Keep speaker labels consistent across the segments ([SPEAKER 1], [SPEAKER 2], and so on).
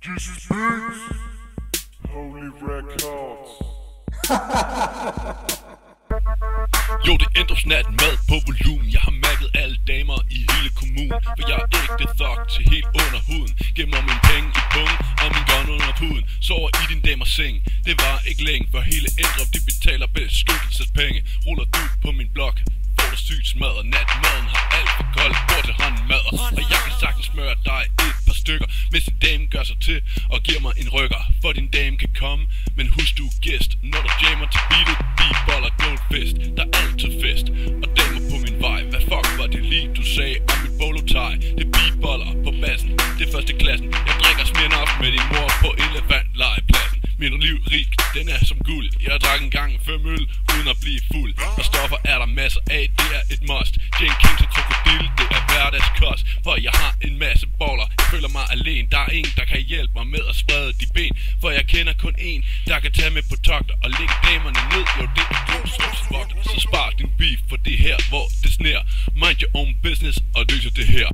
[SPEAKER 1] Jesus Beats, Holy Records.
[SPEAKER 2] Jo, det ændres nat mad på volumen. Jeg har mærket alle damer i hele kommunen, for jeg er ægte thug til helt under huden. Gemmer min penge i pungen og min gun under puden. Sover i din damers seng, det var ikke længe, for hele Endrup de betaler beskyttelsespenge. Ruller du på min blok, får du sygt smadret. Natmaden har alt for koldt, bord til hånden madder. Og jeg kan sagtens smøre dig et par stykker, hvis din dame gør sig til og giver mig en rykker. For din dame kan komme, men husk du er gæst. Når du jammer til beatet, beatboller, goldfest. Der er altid fest, og damer på min vej. Hvad fuck var det lige du sagde om mit bolo-tie? Det er beatboller på bassen, det er første klassen. Jeg drikker Smirnoff med din mor på elefantlegepladsen. Mit liv rig, den er som guld. Jeg drak en gang 5 øl uden at blive fuld. Og stoffer er der masser af, det er et must. Jane King til krokodil, det er hverdagskost. For jeg har en masse baller, jeg føler mig alene. Der er ingen, der kan hjælpe mig med at sprede de ben. For jeg kender kun en, der kan tage med på togter og lægge damerne ned. Jo, det er du, så spar din beef for det her, hvor det sner. Mind your own business og løser det her.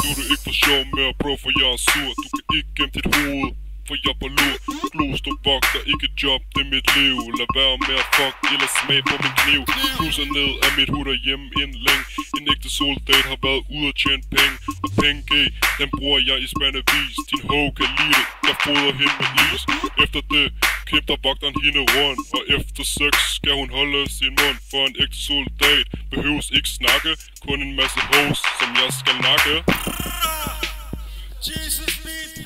[SPEAKER 1] Nu er det ikke for sjov mere, bro, for jeg er sur. Du kan ikke gemme dit hoved, for jeg er på lur. Glostrup vogter, ikke job, det er mit liv. Lad være med at fuck, eller smag på min kniv. Cruiser ned af mit hud derhjemme inden længe. En ægte soldat har været ude og tjene penge. Og penge, den bruger jeg i spandevis. Din hoe kan lide det, jeg fodrer hende med is. Efter det kæmper vogteren hende rundt. Og efter sex skal hun holde sin mund. For en ægte soldat behøves ikke snakke. Kun en masse hoes, som jeg skal nakke.
[SPEAKER 3] Jesus beat.